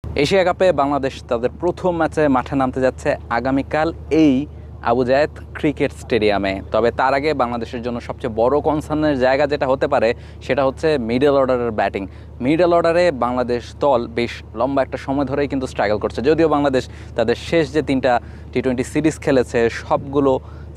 Asia কাপে বাংলাদেশ তাদের প্রথম ম্যাচে মাঠে নামতে যাচ্ছে আগামীকাল এই আবু জায়েদ ক্রিকেট স্টেডিয়ামে। তবে তার আগে বাংলাদেশের জন্য সবচেয়ে বড় কনসার্নের জায়গা যেটা হতে পারে সেটা হচ্ছে মিডল অর্ডারের ব্যাটিং। মিডল অর্ডারে বাংলাদেশ দল বেশ লম্বা একটা সময় ধরেই কিন্তু স্ট্রাগল করছে। যদিও বাংলাদেশ তাদের শেষ যে 3টা টি-20 সিরিজ খেলেছে সবগুলো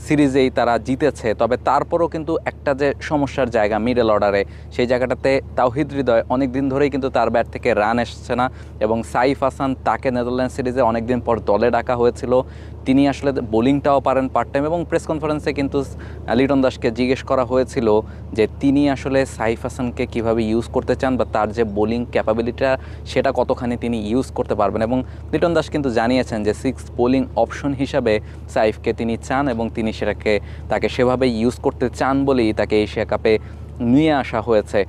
সিরিজেই তারা জিতেছে, তবে তারপরও কিন্তু একটা যে সমস্যার জায়গা মিডল অর্ডারে, সেই জায়গাটাতে তাওহিদ হৃদয় অনেক দিন ধরেই কিন্তু তার ব্যাট থেকে রান এসছে না এবং সাইফ হাসান, তাকে নেদারল্যান্ড সিরিজে অনেক দিন পর দলে ডাকা হয়েছিল। তিনি আসলে বোলিংটাও পারেন পার্ট টাইম এবং প্রেস কনফারেন্সে কিন্তু লিটন দাসকে জিজ্ঞেস করা হয়েছিল যে তিনি আসলে সাইফ হাসানকে কীভাবে ইউজ করতে চান বা তার যে বোলিং ক্যাপাবিলিটিটা সেটা কতখানি তিনি ইউজ করতে পারবেন, এবং লিটন দাস কিন্তু জানিয়েছেন যে 6 বোলিং অপশন হিসাবে সাইফকে তিনি চান এবং তিনি তাকে সেভাবে ইউজ করতে চান বলেই তাকে এশিয়া কাপে নিয়ে আসা হয়েছে।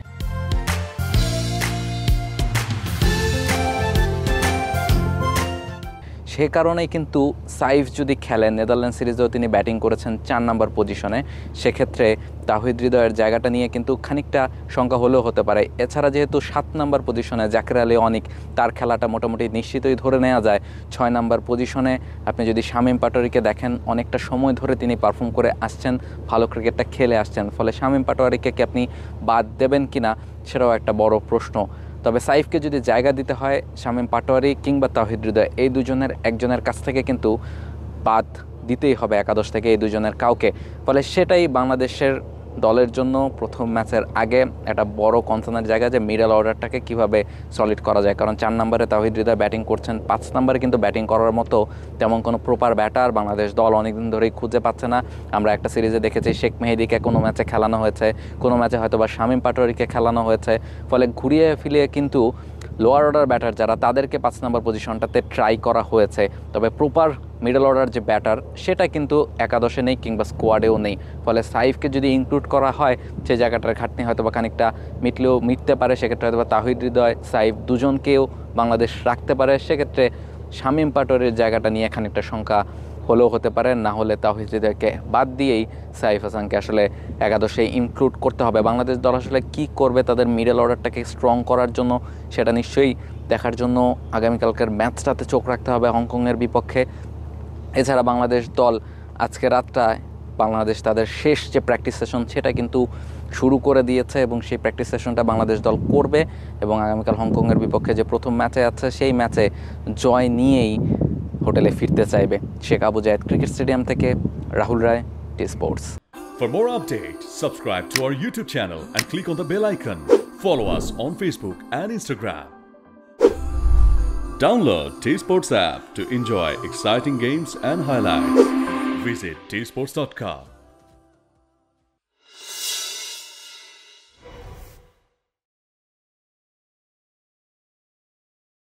সে কারণেই কিন্তু সাইফ যদি খেলেন, নেদারল্যান্ড সিরিজেও তিনি ব্যাটিং করেছেন 4 নম্বর পজিশনে, সেক্ষেত্রে তাওহিদ হৃদয়ের জায়গাটা নিয়ে কিন্তু খানিকটা শঙ্কা হলেও হতে পারে। এছাড়া যেহেতু 7 নম্বর পজিশনে জাকির আলী অনিক, তার খেলাটা মোটামুটি নিশ্চিতই ধরে নেওয়া যায়। 6 নম্বর পজিশনে আপনি যদি শামীম পাটোয়ারিকে দেখেন, অনেকটা সময় ধরে তিনি পারফর্ম করে আসছেন, ভালো ক্রিকেটটা খেলে আসছেন, ফলে শামীম পাটোয়ারিকে কি আপনি বাদ দেবেন কিনা সেটাও একটা বড় প্রশ্ন। তবে সাইফকে যদি জায়গা দিতে হয়, শামীম পাটোয়ারি কিংবা তাওহিদ হৃদয় এই দুজনের একজনের কাছ থেকে কিন্তু বাদ দিতেই হবে একাদশ থেকে এই দুজনের কাউকে। ফলে সেটাই বাংলাদেশের দলের জন্য প্রথম ম্যাচের আগে একটা বড় কনসার্নের জায়গা যে মিডল অর্ডারটাকে কিভাবে সলিড করা যায়। কারণ 4 নম্বরে তাওহিদ হৃদয় ব্যাটিং করছেন, 5 নম্বরে কিন্তু ব্যাটিং করার মতো তেমন কোনো প্রপার ব্যাটার বাংলাদেশ দল অনেকদিন ধরেই খুঁজে পাচ্ছে না। আমরা একটা সিরিজে দেখেছি শেখ মেহেদীকে কোনো ম্যাচে খেলানো হয়েছে, কোনো ম্যাচে হয়তো বা শামীম পাটোয়ারিকে খেলানো হয়েছে, ফলে ঘুরিয়ে ফিরিয়ে কিন্তু লোয়ার অর্ডার ব্যাটার যারা তাদেরকে 5 নম্বর পজিশনটাতে ট্রাই করা হয়েছে। তবে প্রপার মিডল অর্ডার যে ব্যাটার সেটা কিন্তু একাদশে নেই কিংবা স্কোয়াডেও নেই। ফলে সাইফকে যদি ইনক্লুড করা হয় সেই জায়গাটার ঘাটতি হয়তো বা খানিকটা মিটতে পারে। সেক্ষেত্রে হয়তো বা তাওহিদ হৃদয়, সাইফ দুজনকেও বাংলাদেশ রাখতে পারে। সেক্ষেত্রে শামীম পাটোয়ারির জায়গাটা নিয়ে খানিকটা শঙ্কা হলেও হতে পারে, না হলে তাওহিদ হৃদয়কে বাদ দিয়েই সাইফ হাসানকে আসলে একাদশে ইনক্লুড করতে হবে। বাংলাদেশ দল আসলে কী করবে তাদের মিডল অর্ডারটাকে স্ট্রং করার জন্য সেটা নিশ্চয়ই দেখার জন্য আগামীকালকের ম্যাচটাতে চোখ রাখতে হবে হংকংয়ের বিপক্ষে। এছাড়া বাংলাদেশ দল আজকে রাতটায় বাংলাদেশ তাদের শেষ যে প্র্যাকটিস সেশন সেটা কিন্তু শুরু করে দিয়েছে এবং সেই প্র্যাকটিস সেশনটা বাংলাদেশ দল করবে এবং আগামীকাল হংকংয়ের বিপক্ষে যে প্রথম ম্যাচে আছে সেই ম্যাচে জয় নিয়েই হোটেলে ফিরতে চাইবে। শেখ আবু জায়েদ ক্রিকেট স্টেডিয়াম থেকে রাহুল রায়, T Sports. For more updates, subscribe to our YouTube channel and click on the bell icon. Follow us on Facebook and Instagram. Download T-Sports app to enjoy exciting games and highlights. Visit tsports.com.